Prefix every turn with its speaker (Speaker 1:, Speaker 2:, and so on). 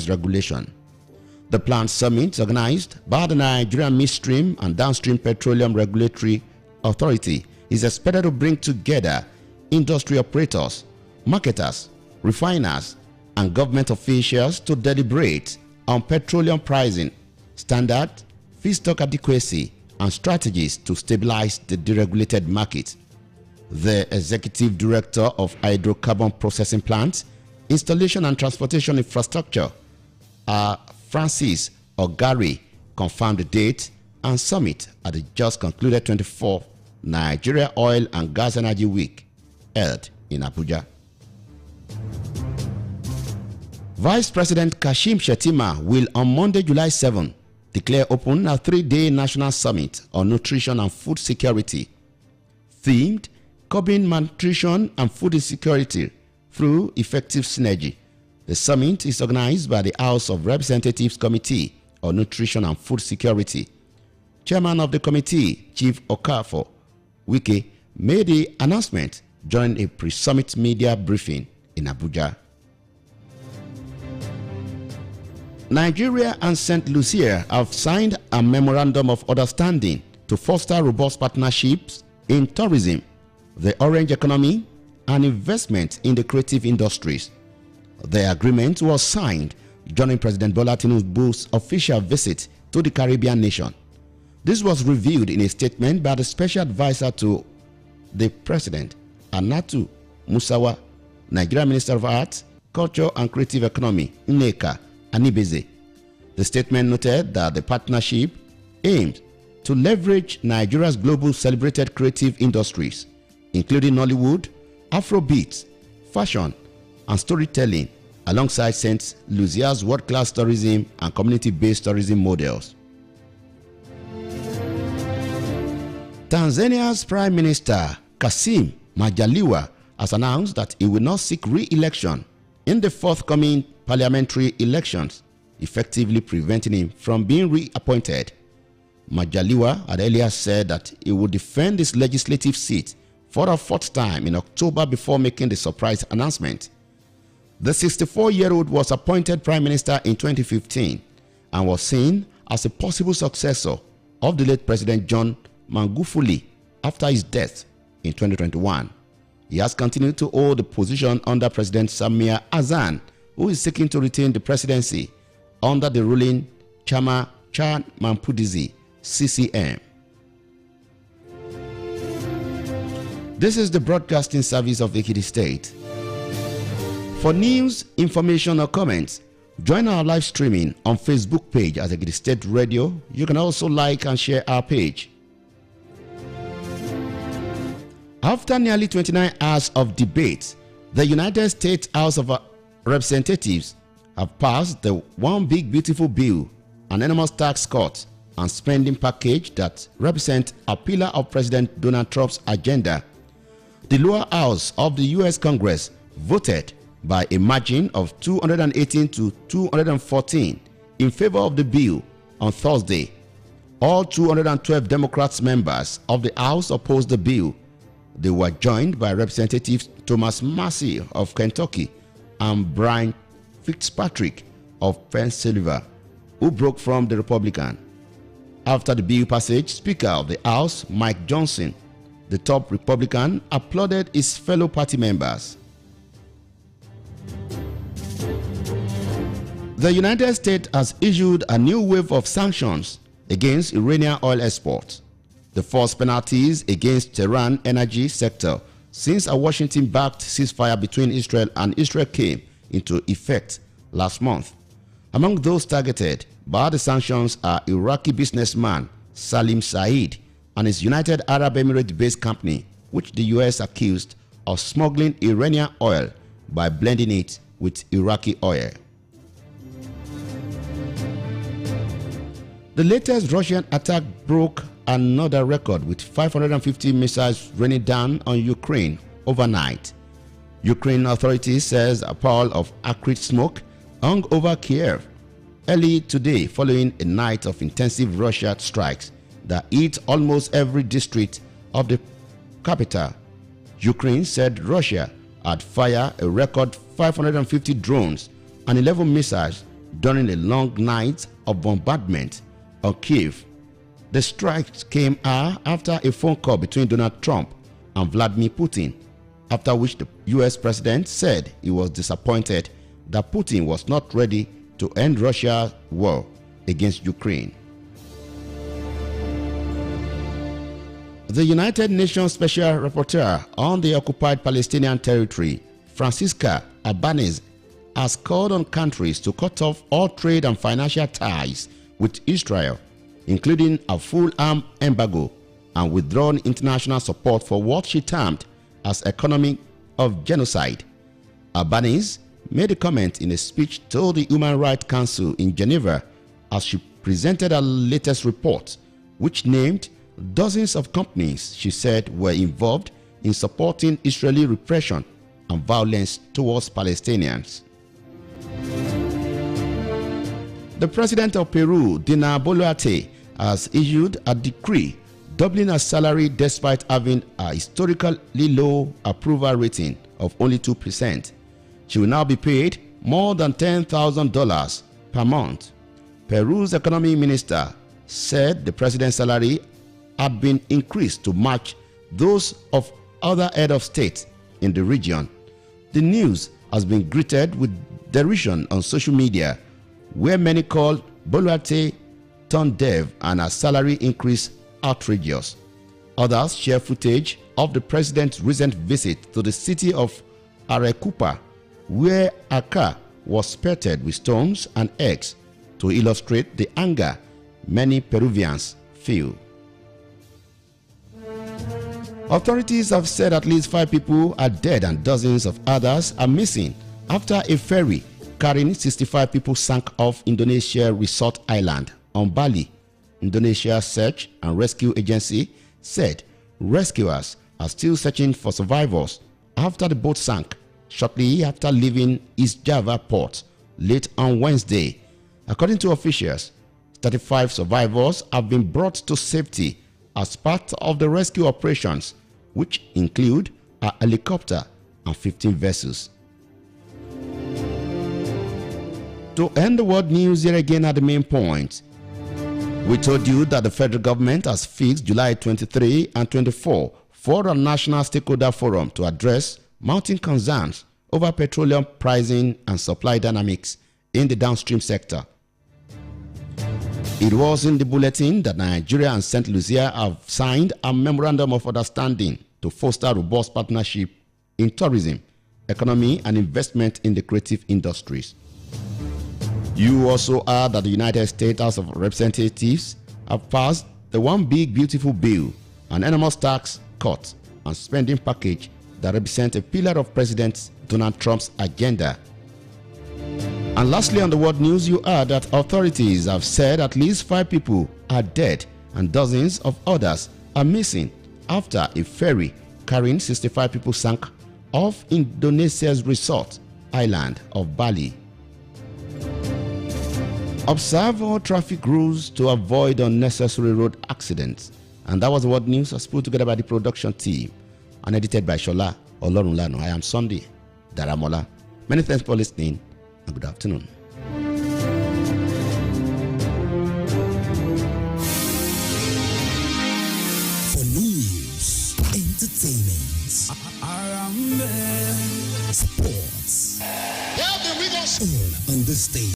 Speaker 1: regulation. The planned summit, organized by the Nigerian Midstream and Downstream Petroleum Regulatory Authority, is expected to bring together industry operators, marketers, refiners, and government officials to deliberate on petroleum pricing, standard, feedstock adequacy, and strategies to stabilize the deregulated market. The Executive Director of Hydrocarbon Processing Plants, Installation and Transportation Infrastructure, Francis Ogari, confirmed the date and summit at the just concluded 24th Nigeria Oil and Gas Energy Week held in Abuja. Vice President Kashim Shettima will on Monday, July 7, declare open a 3-day national summit on nutrition and food security, themed Curbing Malnutrition and Food Insecurity through Effective Synergy. The summit is organized by the House of Representatives Committee on Nutrition and Food Security. Chairman of the committee, Chief Okafor Wike, made the announcement during a pre-summit media briefing in Abuja. Nigeria and St. Lucia have signed a memorandum of understanding to foster robust partnerships in tourism, the orange economy, and investment in the creative industries. The agreement was signed during President Bola Tinubu's official visit to the Caribbean nation. This was revealed in a statement by the Special Advisor to the President, Anatu Musawa, Nigerian Minister of Arts, Culture and Creative Economy, Nneka Anibeze. The statement noted that the partnership aims to leverage Nigeria's global celebrated creative industries, including Nollywood, Afrobeats, fashion, and storytelling, alongside St. Lucia's world-class tourism and community-based tourism models. Tanzania's Prime Minister Kassim Majaliwa has announced that he will not seek re-election in the forthcoming parliamentary elections, effectively preventing him from being reappointed. Majaliwa had earlier said that he would defend his legislative seat for a 4th time in October before making the surprise announcement. The 64-year-old was appointed Prime Minister in 2015 and was seen as a possible successor of the late President John Magufuli after his death in 2021. He has continued to hold the position under President Samia Hassan, who is seeking to retain the presidency under the ruling Chama Cha Mapinduzi CCM. This is the broadcasting service of Ekiti State. For news, information, or comments, join our live streaming on Facebook page at Ekiti State Radio. You can also like and share our page. After nearly 29 hours of debate, the United States House of Representatives have passed the One Big Beautiful Bill, an enormous tax cut and spending package that represent a pillar of President Donald Trump's agenda. The lower house of the U.S. Congress voted by a margin of 218 to 214 in favor of the bill on Thursday. All 212 Democrats members of the House opposed the bill. They were joined by Representatives Thomas Massie of Kentucky and Brian Fitzpatrick of Pennsylvania, who broke from the Republican. After the bill passage, Speaker of the House Mike Johnson, the top Republican, applauded his fellow party members. The United States has issued a new wave of sanctions against Iranian oil exports, the first penalties against Tehran energy sector since a Washington-backed ceasefire between Israel and Israel came into effect last month. Among those targeted by the sanctions are Iraqi businessman Salim Said and his United Arab Emirates-based company, which the U.S. accused of smuggling Iranian oil by blending it with Iraqi oil. The latest Russian attack broke another record with 550 missiles raining down on Ukraine overnight. Ukraine authorities says a pall of acrid smoke hung over Kiev early today following a night of intensive Russian strikes that hit almost every district of the capital. Ukraine said Russia had fired a record 550 drones and 11 missiles during a long night of bombardment on Kyiv. The strikes came after a phone call between Donald Trump and Vladimir Putin, after which the US president said he was disappointed that Putin was not ready to end Russia's war against Ukraine. The United Nations Special Rapporteur on the occupied Palestinian territory, Francisca Albanese, has called on countries to cut off all trade and financial ties with Israel, including a full-arm embargo and withdrawn international support for what she termed as economy of genocide. Albanese made a comment in a speech to the Human Rights Council in Geneva as she presented her latest report, which named dozens of companies she said were involved in supporting Israeli repression and violence towards Palestinians. The president of Peru, Dina Boluarte, has issued a decree doubling her salary despite having a historically low approval rating of only 2%. She will now be paid more than $10,000 per month. Peru's economy minister said the president's salary had been increased to match those of other head of state in the region. The news has been greeted with derision on social media, where many call Boluarte tone deaf and her salary increase outrageous. Others share footage of the president's recent visit to the city of Arequipa, where a car was pelted with stones and eggs to illustrate the anger many Peruvians feel. Authorities have said at least 5 people are dead and dozens of others are missing after a ferry carrying 65 people sank off Indonesia Resort Island on Bali. Indonesia's Search and Rescue Agency said rescuers are still searching for survivors after the boat sank shortly after leaving East Java port late on Wednesday. According to officials, 35 survivors have been brought to safety as part of the rescue operations, which include a helicopter and 15 vessels. To end the world news here again at the main point, we told you that the federal government has fixed July 23 and 24 for a national stakeholder forum to address mounting concerns over petroleum pricing and supply dynamics in the downstream sector. It was in the bulletin that Nigeria and St. Lucia have signed a memorandum of understanding to foster robust partnership in tourism, economy, and investment in the creative industries. You also heard that the United States House of Representatives have passed the One Big Beautiful Bill, an enormous tax cut and spending package that represents a pillar of President Donald Trump's agenda. And lastly, on the world news, you heard that authorities have said at least 5 people are dead and dozens of others are missing after a ferry carrying 65 people sank off Indonesia's resort island of Bali. Observe all traffic rules to avoid unnecessary road accidents. And that was the world news as put together by the production team and edited by Shola Olorunlanu. I am Sunday Daramola. Many thanks for listening and good afternoon.
Speaker 2: For news, entertainment, sports, all on the stage.